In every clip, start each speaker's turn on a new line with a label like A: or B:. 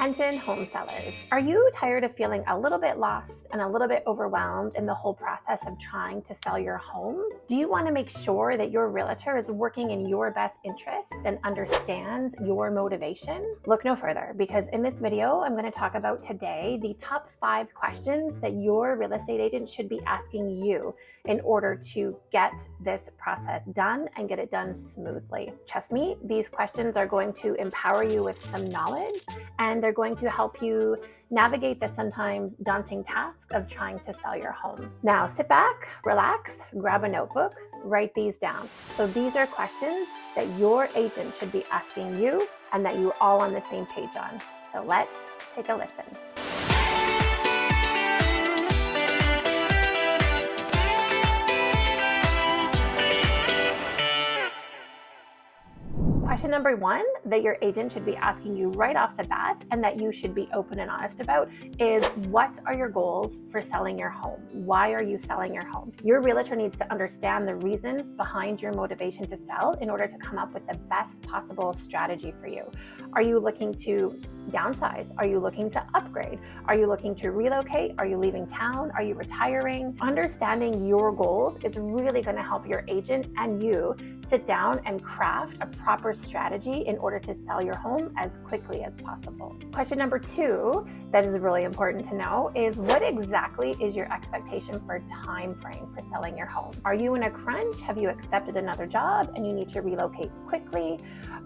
A: Attention home sellers. Are you tired of feeling a little bit lost and a little bit overwhelmed in the whole process of trying to sell your home? Do you want to make sure that your realtor is working in your best interests and understands your motivation? Look no further, because in this video, I'm going to talk about today the top 5 questions that your real estate agent should be asking you in order to get this process done and get it done smoothly. Trust me, these questions are going to empower you with some knowledge, and they're going to help you navigate the sometimes daunting task of trying to sell your home. Now, sit back, relax, grab a notebook, write these down. So these are questions that your agent should be asking you and that you're all on the same page on. So let's take a listen. Question number 1 that your agent should be asking you right off the bat and that you should be open and honest about is, what are your goals for selling your home? Why are you selling your home? Your realtor needs to understand the reasons behind your motivation to sell in order to come up with the best possible strategy for you. Are you looking to downsize? Are you looking to upgrade? Are you looking to relocate? Are you leaving town? Are you retiring? Understanding your goals is really going to help your agent and you sit down and craft a proper strategy in order to sell your home as quickly as possible. Question number 2 that is really important to know is, what exactly is your expectation for time frame for selling your home? Are you in a crunch? Have you accepted another job and you need to relocate quickly?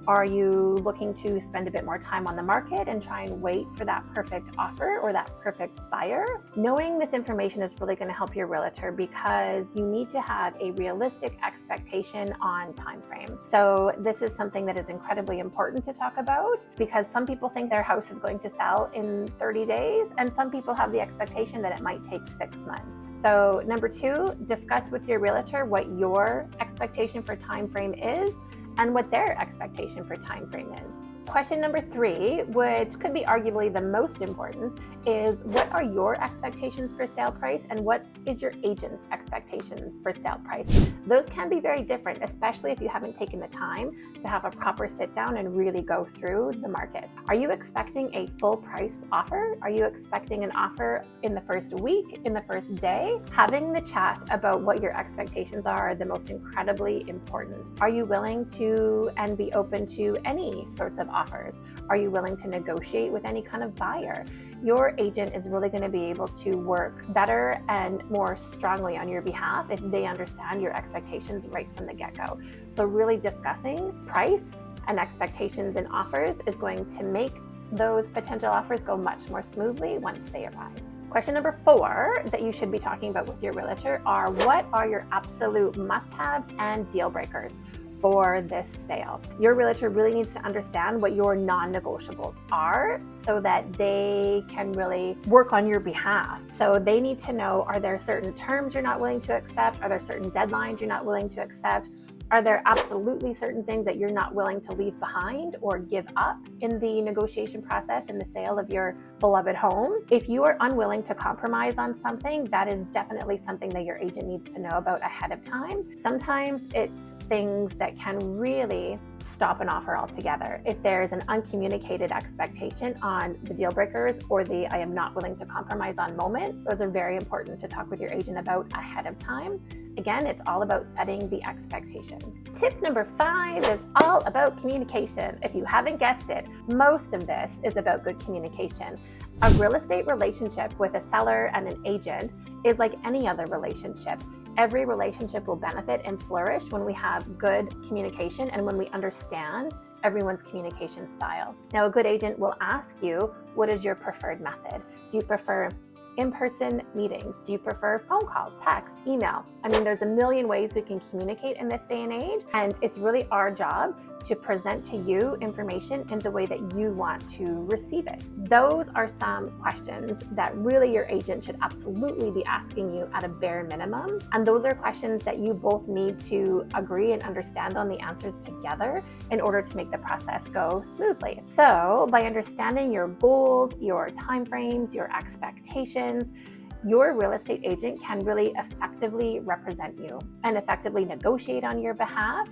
A: Are you looking to spend a bit more time on the market and try and wait for that perfect offer or that perfect buyer? Knowing this information is really going to help your realtor, because you need to have a realistic expectation on time frame. So this is something that is incredibly important to talk about, because some people think their house is going to sell in 30 days and some people have the expectation that it might take 6 months. So number 2, discuss with your realtor what your expectation for time frame is and what their expectation for time frame is. Question number 3, which could be arguably the most important, is, what are your expectations for sale price and what is your agent's expectations for sale price? Those can be very different, especially if you haven't taken the time to have a proper sit down and really go through the market. Are you expecting a full price offer? Are you expecting an offer in the first week, in the first day? Having the chat about what your expectations are the most incredibly important. Are you willing to and be open to any sorts of offers? Are you willing to negotiate with any kind of buyer? Your agent is really going to be able to work better and more strongly on your behalf if they understand your expectations right from the get-go. So really discussing price and expectations and offers is going to make those potential offers go much more smoothly once they arrive. Question number 4 that you should be talking about with your realtor are, what are your absolute must-haves and deal breakers for this sale? Your realtor really needs to understand what your non-negotiables are so that they can really work on your behalf. So they need to know, are there certain terms you're not willing to accept? Are there certain deadlines you're not willing to accept? Are there absolutely certain things that you're not willing to leave behind or give up in the negotiation process in the sale of your beloved home? If you are unwilling to compromise on something, that is definitely something that your agent needs to know about ahead of time. Sometimes it's things that can really stop an offer altogether. If there's an uncommunicated expectation on the deal breakers or the I am not willing to compromise on moments, those are very important to talk with your agent about ahead of time. Again, it's all about setting the expectation. Tip number 5 is all about communication. If you haven't guessed it, most of this is about good communication. A real estate relationship with a seller and an agent is like any other relationship. Every relationship will benefit and flourish when we have good communication and when we understand everyone's communication style. Now, a good agent will ask you, what is your preferred method? Do you prefer in-person meetings? Do you prefer phone call, text, email? I mean, there's a million ways we can communicate in this day and age, and it's really our job to present to you information in the way that you want to receive it. Those are some questions that really your agent should absolutely be asking you at a bare minimum, and those are questions that you both need to agree and understand on the answers together in order to make the process go smoothly. So by understanding your goals, your timeframes, your expectations, your real estate agent can really effectively represent you and effectively negotiate on your behalf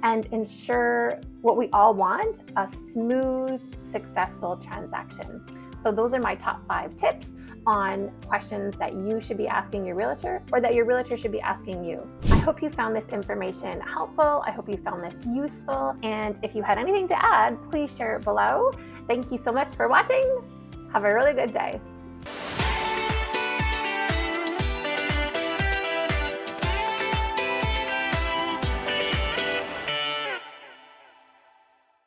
A: and ensure what we all want, a smooth, successful transaction. So those are my top 5 tips on questions that you should be asking your realtor or that your realtor should be asking you. I hope you found this information helpful. I hope you found this useful. And if you had anything to add, please share it below. Thank you so much for watching. Have a really good day.